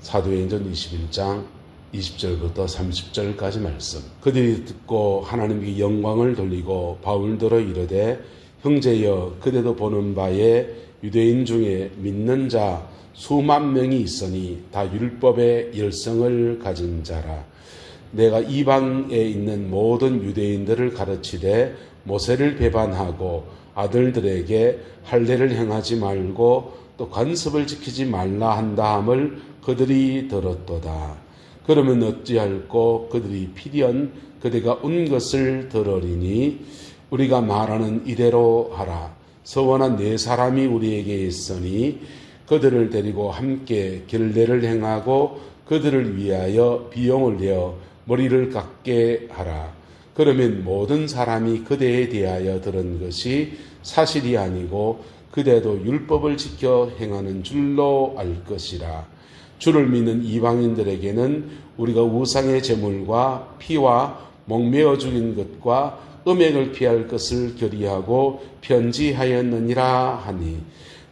사도행전 21장 20절부터 30절까지 말씀. 그들이 듣고 하나님께 영광을 돌리고 바울더러 이르되 형제여 그대도 보는 바에 유대인 중에 믿는 자 수만 명이 있으니 다 율법의 열성을 가진 자라. 내가 이방에 있는 모든 유대인들을 가르치되 모세를 배반하고 아들들에게 할례를 행하지 말고 또 관습을 지키지 말라 한다함을 그들이 들었도다. 그러면 어찌할꼬 그들이 필연 그대가 온 것을 들으리니 우리가 말하는 이대로 하라. 서원한 네 사람이 우리에게 있으니 그들을 데리고 함께 결례를 행하고 그들을 위하여 비용을 내어 머리를 깎게 하라. 그러면 모든 사람이 그대에 대하여 들은 것이 사실이 아니고 그대도 율법을 지켜 행하는 줄로 알 것이라. 주를 믿는 이방인들에게는 우리가 우상의 제물과 피와 목매어 죽인 것과 음행을 피할 것을 결의하고 편지하였느니라 하니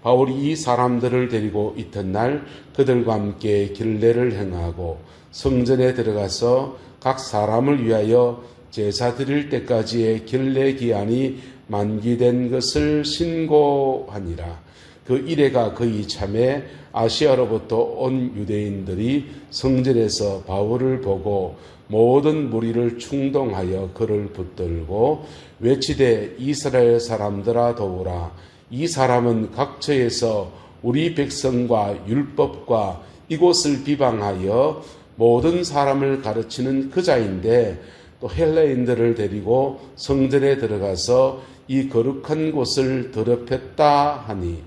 바울이 이 사람들을 데리고 이튿날 그들과 함께 결례를 행하고 성전에 들어가서 각 사람을 위하여 제사 드릴 때까지의 결례 기한이 만기된 것을 신고하니라. 그 이래가 거의 참에 아시아로부터 온 유대인들이 성전에서 바울을 보고 모든 무리를 충동하여 그를 붙들고 외치되 이스라엘 사람들아 도우라. 이 사람은 각처에서 우리 백성과 율법과 이곳을 비방하여 모든 사람을 가르치는 그 자인데 또 헬라인들을 데리고 성전에 들어가서 이 거룩한 곳을 더럽혔다 하니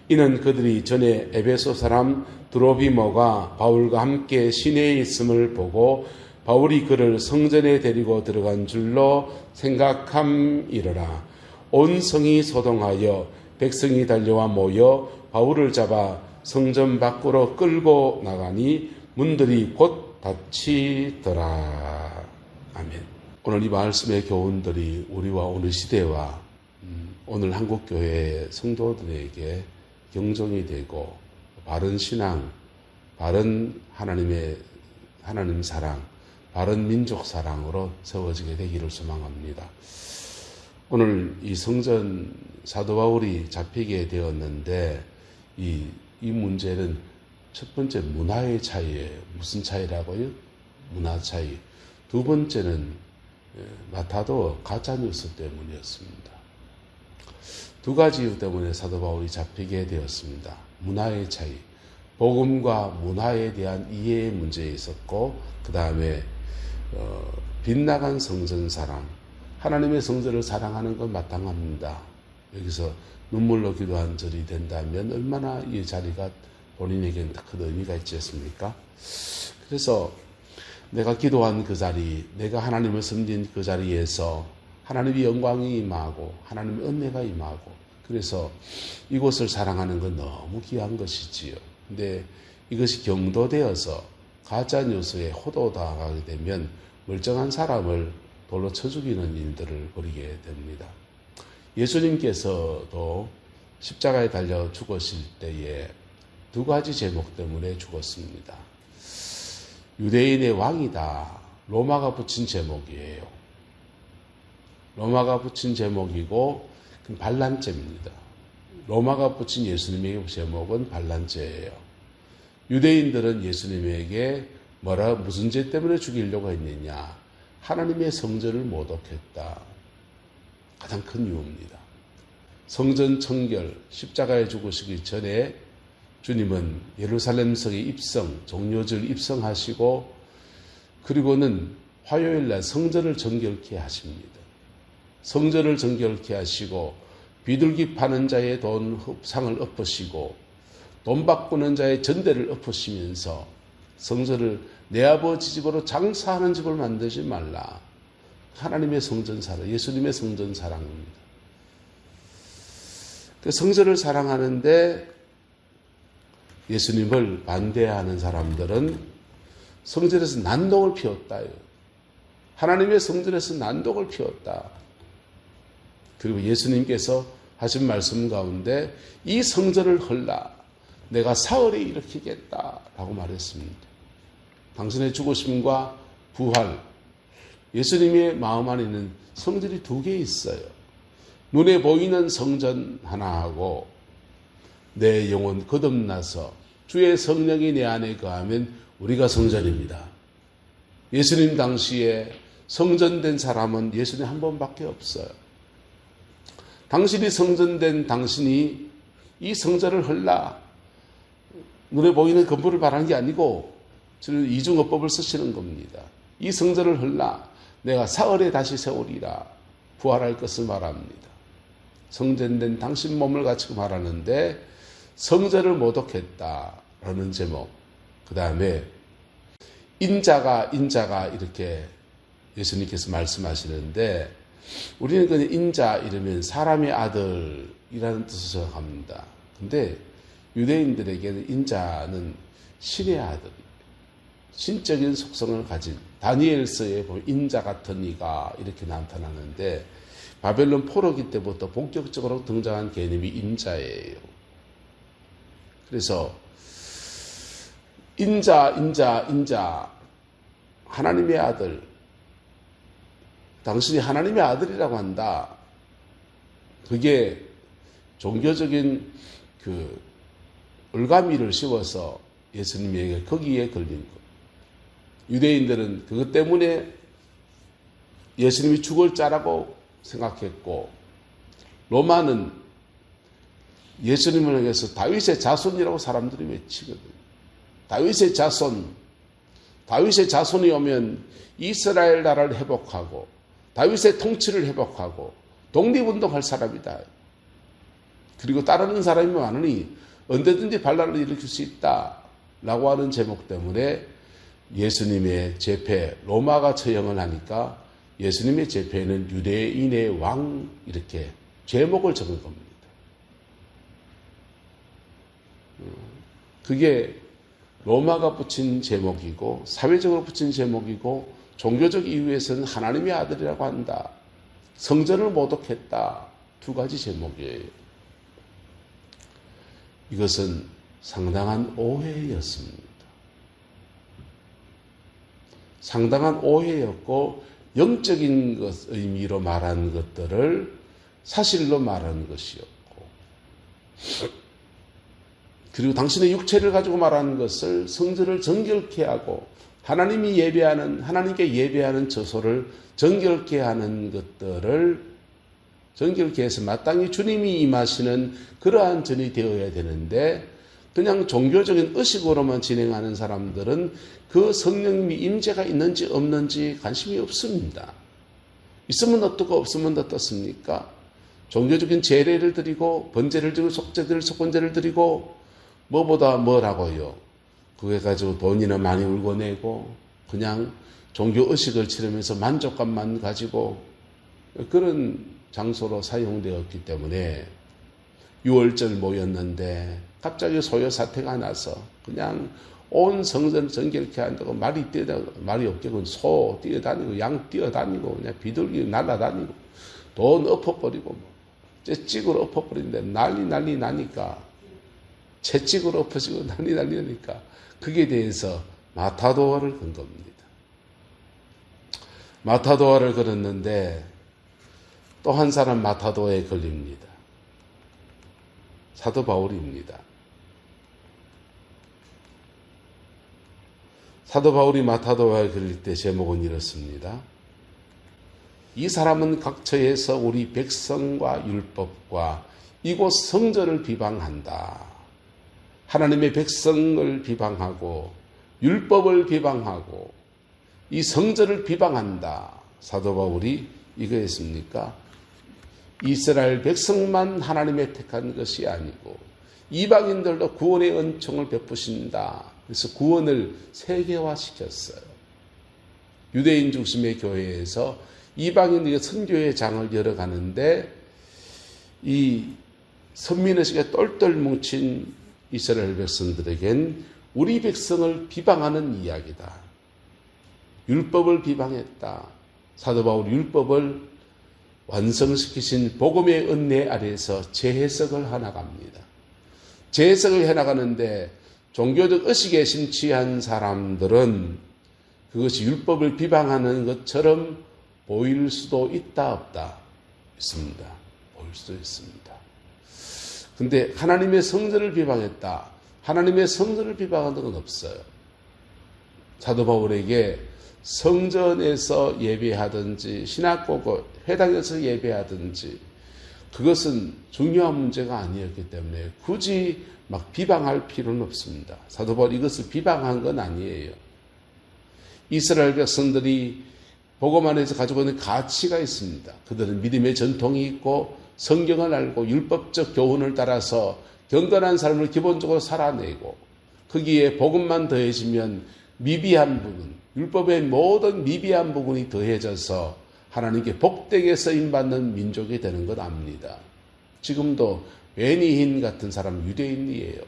이는 그들이 전에 에베소 사람 드로비모가 바울과 함께 시내에 있음을 보고 바울이 그를 성전에 데리고 들어간 줄로 생각함이러라. 온 성이 소동하여 백성이 달려와 모여 바울을 잡아 성전 밖으로 끌고 나가니 문들이 곧 닫히더라. 아멘. 오늘 이 말씀의 교훈들이 우리와 오늘 시대와 오늘 한국교회의 성도들에게 경종이 되고 바른 신앙, 바른 하나님 사랑, 바른 민족 사랑으로 세워지게 되기를 소망합니다. 오늘 이 성전 사도 바울이 잡히게 되었는데 이 문제는 첫 번째 문화의 차이예요. 무슨 차이라고요? 문화 차이. 두 번째는 마타도 가짜뉴스 때문이었습니다. 두 가지 이유 때문에 사도 바울이 잡히게 되었습니다. 문화의 차이. 복음과 문화에 대한 이해의 문제에 있었고 그 다음에 빗나간 성전 사랑. 하나님의 성전을 사랑하는 건 마땅합니다. 여기서 눈물로 기도한 절이 된다면 얼마나 이 자리가 본인에게는 큰 의미가 있지 않습니까? 그래서 내가 기도한 그 자리, 내가 하나님을 섬긴 그 자리에서 하나님의 영광이 임하고 하나님의 은혜가 임하고 그래서 이곳을 사랑하는 건 너무 귀한 것이지요. 근데 이것이 경도되어서 가짜뉴스에 호도당하게 되면 멀쩡한 사람을 돌로 쳐 죽이는 일들을 벌이게 됩니다. 예수님께서도 십자가에 달려 죽으실 때에 두 가지 제목 때문에 죽었습니다. 유대인의 왕이다. 로마가 붙인 제목이에요. 로마가 붙인 제목이고 반란죄입니다. 로마가 붙인 예수님의 제목은 반란죄예요. 유대인들은 예수님에게 무슨 죄 때문에 죽이려고 했느냐? 하나님의 성전을 모독했다. 가장 큰 이유입니다. 성전 청결, 십자가에 죽으시기 전에 주님은 예루살렘 성의 입성, 종료절 입성하시고 그리고는 화요일날 성전을 정결케 하십니다. 성전을 정결케 하시고 비둘기 파는 자의 돈 상을 엎으시고 돈 바꾸는 자의 전대를 엎으시면서 성전을 내 아버지 집으로 장사하는 집을 만들지 말라. 하나님의 성전 사랑, 예수님의 성전 사랑입니다. 성전을 사랑하는데 예수님을 반대하는 사람들은 성전에서 난동을 피웠다요. 하나님의 성전에서 난동을 피웠다. 그리고 예수님께서 하신 말씀 가운데 이 성전을 헐라. 내가 사흘에 일으키겠다라고 말했습니다. 당신의 죽으심과 부활, 예수님의 마음 안에는 성전이 2개 있어요. 눈에 보이는 성전 하나하고 내 영혼 거듭나서 주의 성령이 내 안에 거하면 우리가 성전입니다. 예수님 당시에 성전된 사람은 예수님 한 번밖에 없어요. 당신이 성전된 당신이 이 성전을 헐라 눈에 보이는 건물을 말하는 게 아니고 저는 이중어법을 쓰시는 겁니다. 이 성전을 헐라 내가 사흘에 다시 세우리라 부활할 것을 말합니다. 성전된 당신 몸을 가지고 말하는데 성전을 모독했다라는 제목, 그 다음에 인자가 이렇게 예수님께서 말씀하시는데 우리는 그냥 인자 이러면 사람의 아들이라는 뜻을 생각합니다. 근데 유대인들에게는 인자는 신의 아들, 신적인 속성을 가진 다니엘서에 보면 인자 같은 이가 이렇게 나타나는데 바벨론 포로기 때부터 본격적으로 등장한 개념이 인자예요. 그래서 인자 하나님의 아들, 당신이 하나님의 아들이라고 한다. 그게 종교적인 그 올가미를 씌워서 예수님에게 거기에 걸린 것. 유대인들은 그것 때문에 예수님이 죽을 자라고 생각했고, 로마는 예수님을 향해서 다윗의 자손이라고 사람들이 외치거든요. 다윗의 자손이 오면 이스라엘 나라를 회복하고 다윗의 통치를 회복하고 독립운동할 사람이다. 그리고 따르는 사람이 많으니 언제든지 반란을 일으킬 수 있다라고 하는 제목 때문에 예수님의 제패, 로마가 처형을 하니까 예수님의 제패에는 유대인의 왕 이렇게 제목을 적은 겁니다. 그게 로마가 붙인 제목이고 사회적으로 붙인 제목이고 종교적 이유에서는 하나님의 아들이라고 한다. 성전을 모독했다. 2가지 제목이에요. 이것은 상당한 오해였습니다. 상당한 오해였고 영적인 의미로 말한 것들을 사실로 말하는 것이었고 그리고 당신의 육체를 가지고 말하는 것을 성전을 정결케 하고 하나님께 예배하는 처소를 정결케 하는 것들을 정결케 해서 마땅히 주님이 임하시는 그러한 전이 되어야 되는데 그냥 종교적인 의식으로만 진행하는 사람들은 그 성령님이 임재가 있는지 없는지 관심이 없습니다. 있으면 어떻고 없으면 어떻습니까? 종교적인 제례를 드리고 번제를 드리고 속건제를 드리고 뭐보다 뭐라고요? 그게 가지고 돈이나 많이 울고 내고 그냥 종교 의식을 치르면서 만족감만 가지고 그런 장소로 사용되었기 때문에 6월절 모였는데 갑자기 소요 사태가 나서 그냥 온 성전을 정결케 한다고 말이 없겠고 소 뛰어다니고 양 뛰어다니고 그냥 비둘기 날아다니고 돈 엎어버리고 채찍으로 엎어버리는데 난리 나니까 채찍으로 엎어지고 난리 나니까 그게 대해서 마타도아를 건 겁니다. 마타도아를 걸었는데 또 한 사람 마타도아에 걸립니다. 사도 바울입니다. 사도 바울이 마타도아에 걸릴 때 제목은 이렇습니다. 이 사람은 각처에서 우리 백성과 율법과 이곳 성전을 비방한다. 하나님의 백성을 비방하고 율법을 비방하고 이 성전을 비방한다. 사도 바울이 이거였습니까? 이스라엘 백성만 하나님의 택한 것이 아니고 이방인들도 구원의 은총을 베푸신다. 그래서 구원을 세계화시켰어요. 유대인 중심의 교회에서 이방인에게 선교의 장을 열어가는데 이 선민의식에 똘똘 뭉친 이스라엘 백성들에겐 우리 백성을 비방하는 이야기다. 율법을 비방했다. 사도 바울 율법을 완성시키신 복음의 은혜 아래에서 재해석을 하나갑니다. 재해석을 해나가는데 종교적 의식에 심취한 사람들은 그것이 율법을 비방하는 것처럼 보일 수도 있다 없다 있습니다. 보일 수도 있습니다. 근데 하나님의 성전을 비방했다. 하나님의 성전을 비방한 적은 없어요. 사도 바울에게 성전에서 예배하든지 시나고그 회당에서 예배하든지 그것은 중요한 문제가 아니었기 때문에 굳이 막 비방할 필요는 없습니다. 사도 바울이 이것을 비방한 건 아니에요. 이스라엘 백성들이 복음 안에서 가지고 있는 가치가 있습니다. 그들은 믿음의 전통이 있고 성경을 알고 율법적 교훈을 따라서 경건한 삶을 기본적으로 살아내고 거기에 복음만 더해지면 미비한 부분, 율법의 모든 미비한 부분이 더해져서 하나님께 복되게 쓰임받는 민족이 되는 것 압니다. 지금도 베니힌 같은 사람은 유대인이에요.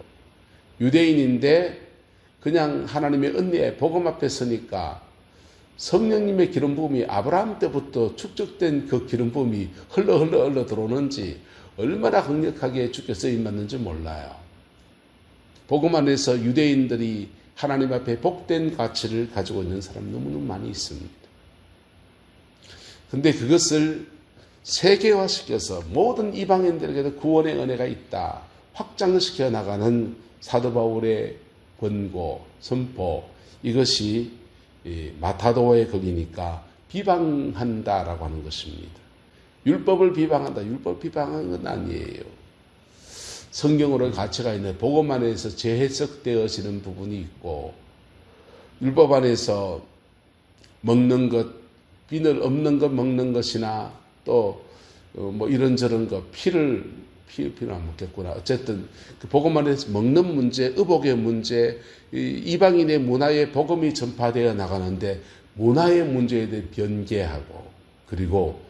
유대인인데 그냥 하나님의 은혜에 복음 앞에 서니까 성령님의 기름 부음이 아브라함 때부터 축적된 그 기름 부음이 흘러 들어오는지 얼마나 강력하게 주께 쓰임받는지 몰라요. 복음 안에서 유대인들이 하나님 앞에 복된 가치를 가지고 있는 사람 너무너무 많이 있습니다. 근데 그것을 세계화시켜서 모든 이방인들에게도 구원의 은혜가 있다 확장시켜 나가는 사도 바울의 권고, 선포 이것이 마타도어의 거기니까 비방한다라고 하는 것입니다. 율법을 비방한다. 율법 비방하는 건 아니에요. 성경으로 가치가 있는 복음 안에서 재해석되어지는 부분이 있고 율법 안에서 먹는 것, 비늘 없는 것 먹는 것이나 또 뭐 이런저런 것 피는 안 먹겠구나. 어쨌든 그 복음 안에서 먹는 문제, 의복의 문제, 이방인의 문화에 복음이 전파되어 나가는데 문화의 문제에 대해 변개하고 그리고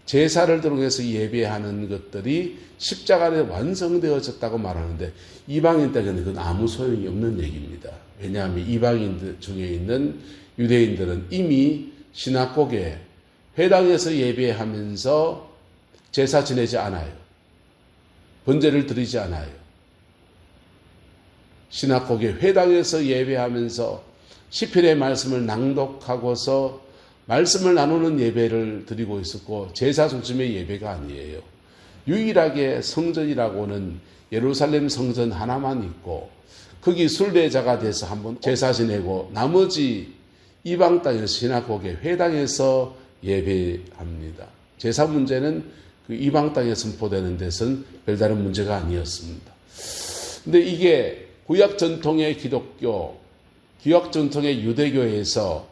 제사를 통해서 예배하는 것들이 십자가 안에 완성되어졌다고 말하는데 이방인들에게는 그건 아무 소용이 없는 얘기입니다. 왜냐하면 이방인들 중에 있는 유대인들은 이미 시나고게 회당에서 예배하면서 제사 지내지 않아요. 번제를 드리지 않아요. 시나고게 회당에서 예배하면서 시편의 말씀을 낭독하고서 말씀을 나누는 예배를 드리고 있었고 제사 중심의 예배가 아니에요. 유일하게 성전이라고는 예루살렘 성전 하나만 있고 거기 순례자가 돼서 한번 제사 지내고 나머지 이방 땅에서 시나고게 회당에서 예배합니다. 제사 문제는 그 이방 땅에 선포되는 데서는 별다른 문제가 아니었습니다. 근데 이게 구약 전통의 기독교, 구약 전통의 유대교에서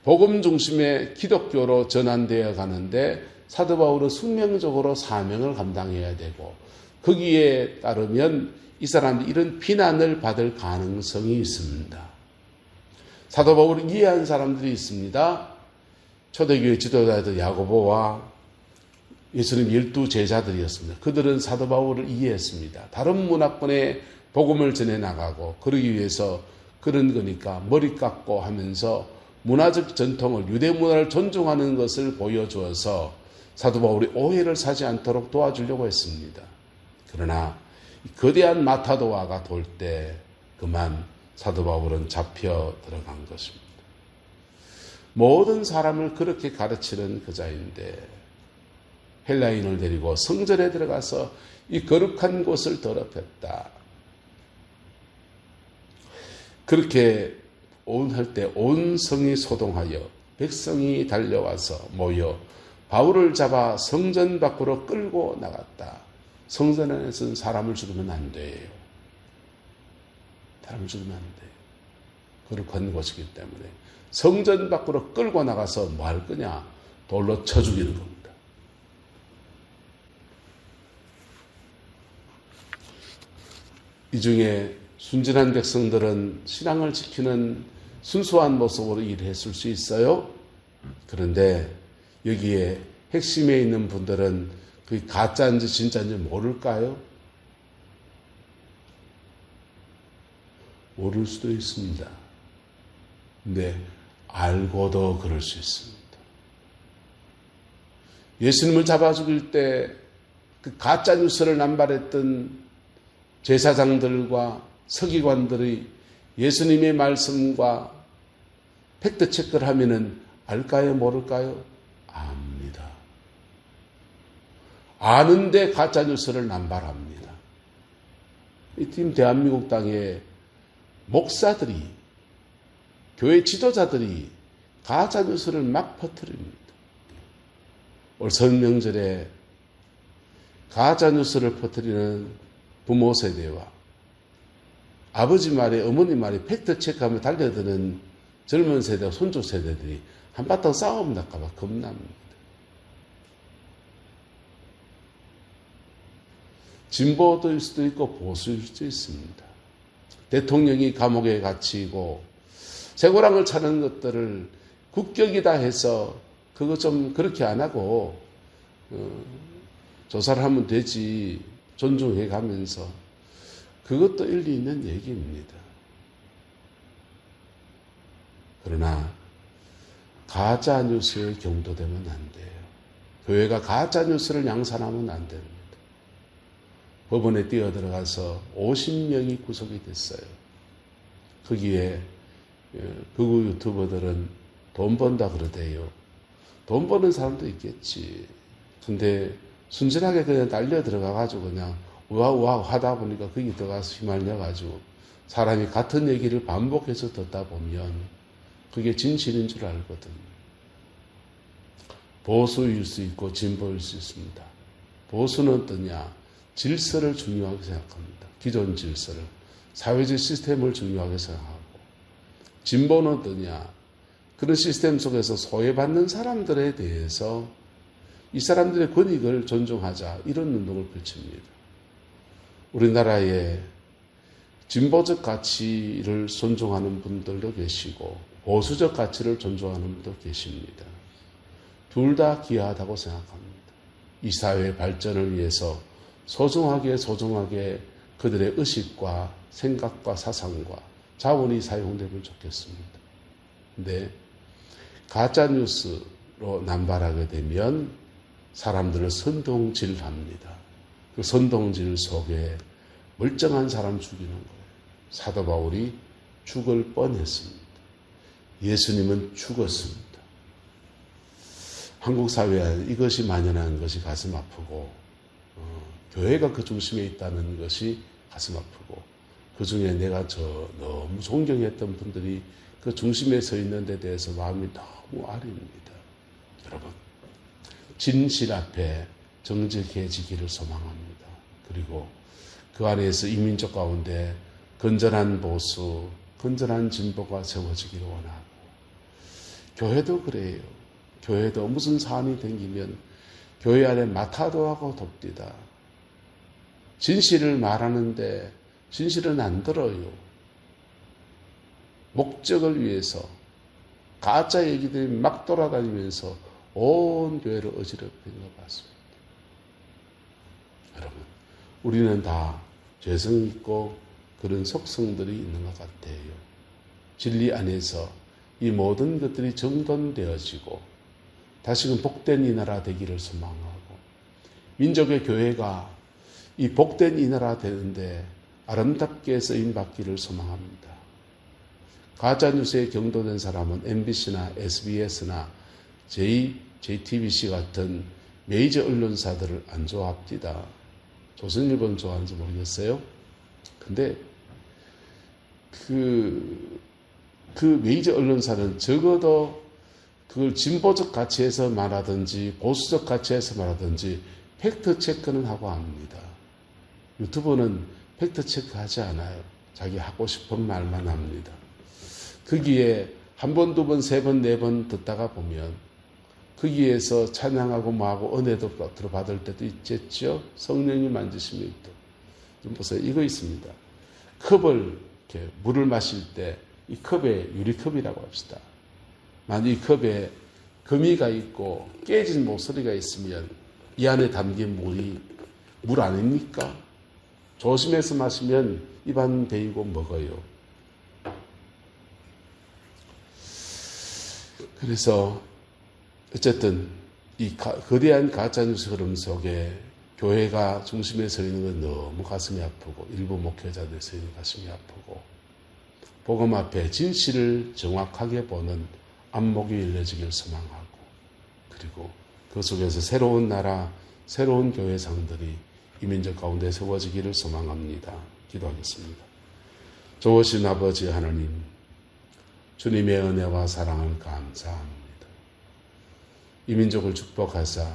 복음 중심의 기독교로 전환되어 가는데 사도 바울은 숙명적으로 사명을 감당해야 되고 거기에 따르면 이 사람들이 이런 비난을 받을 가능성이 있습니다. 사도 바울을 이해한 사람들이 있습니다. 초대교회 지도자들 야고보와 예수님 12제자들이었습니다. 그들은 사도 바울을 이해했습니다. 다른 문화권에 복음을 전해나가고 그러기 위해서 그런 거니까 머리 깎고 하면서 문화적 전통을 유대 문화를 존중하는 것을 보여주어서 사도 바울이 오해를 사지 않도록 도와주려고 했습니다. 그러나 거대한 마타도아가 돌 때 그만 사도 바울은 잡혀 들어간 것입니다. 모든 사람을 그렇게 가르치는 그자인데 헬라인을 데리고 성전에 들어가서 이 거룩한 곳을 더럽혔다. 그렇게 할 때 온 성이 소동하여 백성이 달려와서 모여 바울을 잡아 성전 밖으로 끌고 나갔다. 성전 안에서는 사람을 죽이면 안 돼요. 사람을 죽이면 안 돼요. 거룩한 곳이기 때문에 성전 밖으로 끌고 나가서 뭐 할 거냐? 돌로 쳐 죽이는 겁니다. 이 중에 순진한 백성들은 신앙을 지키는 순수한 모습으로 일했을 수 있어요. 그런데 여기에 핵심에 있는 분들은 그게 가짜인지 진짜인지 모를까요? 모를 수도 있습니다. 근데 알고도 그럴 수 있습니다. 예수님을 잡아 죽일 때 그 가짜 뉴스를 남발했던 제사장들과 서기관들이 예수님의 말씀과 팩트체크를 하면은 알까요? 모를까요? 압니다. 아는데 가짜뉴스를 남발합니다. 지금 대한민국 땅에 목사들이, 교회 지도자들이 가짜뉴스를 막 퍼뜨립니다. 올 설명절에 가짜뉴스를 퍼뜨리는 부모 세대와 아버지 말에 어머니 말에 팩트체크하며 달려드는 젊은 세대와 손주 세대들이 한바탕 싸움 날까봐 겁납니다. 진보도일 수도 있고 보수일 수도 있습니다. 대통령이 감옥에 갇히고 쇠고랑을 차는 것들을 국격이다 해서 그거 좀 그렇게 안 하고 조사를 하면 되지, 존중해 가면서, 그것도 일리 있는 얘기입니다. 그러나 가짜 뉴스에 경도되면 안 돼요. 교회가 가짜 뉴스를 양산하면 안 됩니다. 법원에 뛰어들어가서 50명이 구속이 됐어요. 거기에 극우 유튜버들은 돈 번다 그러대요. 돈 버는 사람도 있겠지. 근데 순진하게 그냥 달려 들어가가지고 그냥 우아우아 하다 보니까 거기 들어가서 휘말려가지고 사람이 같은 얘기를 반복해서 듣다 보면 그게 진실인 줄 알거든. 보수일 수 있고 진보일 수 있습니다. 보수는 어떠냐? 질서를 중요하게 생각합니다. 기존 질서를. 사회적 시스템을 중요하게 생각하고. 진보는 어떠냐? 그런 시스템 속에서 소외받는 사람들에 대해서 이 사람들의 권익을 존중하자, 이런 운동을 펼칩니다. 우리나라에 진보적 가치를 존중하는 분들도 계시고 보수적 가치를 존중하는 분도 계십니다. 둘 다 귀하다고 생각합니다. 이 사회의 발전을 위해서 소중하게 그들의 의식과 생각과 사상과 자원이 사용되면 좋겠습니다. 근데 가짜뉴스로 남발하게 되면 사람들을 선동질합니다. 그 선동질 속에 멀쩡한 사람 죽이는 거예요. 사도 바울이 죽을 뻔했습니다. 예수님은 죽었습니다. 한국 사회에 이것이 만연한 것이 가슴 아프고, 교회가 그 중심에 있다는 것이 가슴 아프고, 그 중에 내가 너무 존경했던 분들이 그 중심에 서 있는 데 대해서 마음이 너무 아립니다. 여러분, 진실 앞에 정직해지기를 소망합니다. 그리고 그 안에서 이민족 가운데 건전한 보수, 건전한 진보가 세워지기를 원하고, 교회도 그래요. 교회도 무슨 사안이 생기면 교회 안에 마타도하고 돕디다. 진실을 말하는데 진실은 안 들어요. 목적을 위해서 가짜 얘기들이 막 돌아다니면서 온 교회를 어지럽힌 것 같습니다. 여러분, 우리는 다 죄성 있고 그런 속성들이 있는 것 같아요. 진리 안에서 이 모든 것들이 정돈되어지고 다시금 복된 이 나라 되기를 소망하고, 민족의 교회가 이 복된 이 나라 되는데 아름답게 쓰임받기를 소망합니다. 가짜뉴스에 경도된 사람은 MBC나 SBS나 JTBC 같은 메이저 언론사들을 안 좋아합니다. 조선일보는 좋아하는지 모르겠어요. 근데 그 메이저 언론사는 적어도 그걸 진보적 가치에서 말하든지 보수적 가치에서 말하든지 팩트 체크는 하고 합니다. 유튜브는 팩트 체크하지 않아요. 자기 하고 싶은 말만 합니다. 거기에 한 번, 두 번, 세 번, 네 번 듣다가 보면 거기에서 찬양하고 뭐하고 은혜도 들어받을 때도 있겠죠. 성령이 만지시면 또. 좀 보세요. 이거 있습니다. 컵을 이렇게 물을 마실 때 이 컵에 유리컵이라고 합시다. 만약 이 컵에 거미가 있고 깨진 모서리가 있으면 이 안에 담긴 물이 물 아닙니까? 조심해서 마시면 입안 베이고 먹어요. 그래서 어쨌든 이 거대한 가짜뉴스 흐름 속에 교회가 중심에 서 있는 건 너무 가슴이 아프고 일부 목회자들이 서 있는 가슴이 아프고 복음 앞에 진실을 정확하게 보는 안목이 열려지길 소망하고 그리고 그 속에서 새로운 나라, 새로운 교회상들이 이 민족 가운데 세워지기를 소망합니다. 기도하겠습니다. 좋으신 아버지 하나님, 주님의 은혜와 사랑을 감사합니다. 이 민족을 축복하사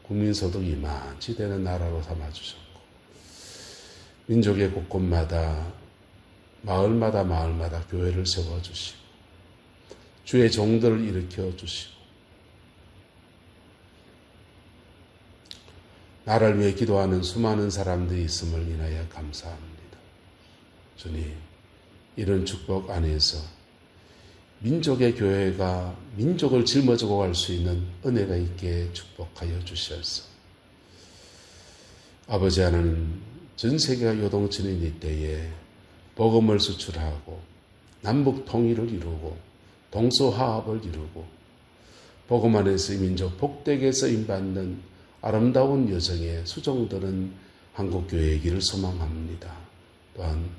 국민소득 이만치 되는 나라로 삼아주셨고 민족의 곳곳마다 마을마다 교회를 세워주시고 주의 종들을 일으켜 주시고 나를 위해 기도하는 수많은 사람들이 있음을 인하여 감사합니다. 주님, 이런 축복 안에서 민족의 교회가 민족을 짊어지고 갈 수 있는 은혜가 있게 축복하여 주시옵소서. 아버지 하나님, 전 세계가 요동치는 이때에 복음을 수출하고 남북 통일을 이루고 동서화합을 이루고 복음 안에서 이 민족 복되게 쓰임받는 아름다운 여정의 수종들은 한국교회이기를 소망합니다. 또한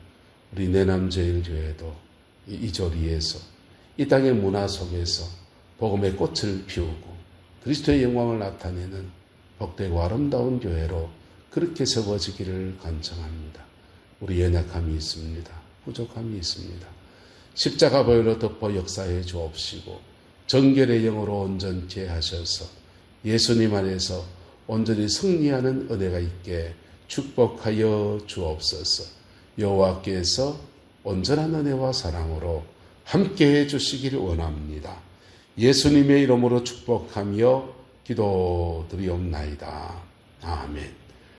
우리 내남제일교회도 이 조리에서 이 땅의 문화 속에서 복음의 꽃을 피우고 그리스도의 영광을 나타내는 복되고 아름다운 교회로 그렇게 세워지기를 간청합니다. 우리 연약함이 있습니다. 부족함이 있습니다. 십자가 보혈로 덮어 역사해 주옵시고 정결의 영으로 온전케 하셔서 예수님 안에서 온전히 승리하는 은혜가 있게 축복하여 주옵소서. 여호와께서 온전한 은혜와 사랑으로 함께해 주시기를 원합니다. 예수님의 이름으로 축복하며 기도드리옵나이다. 아멘.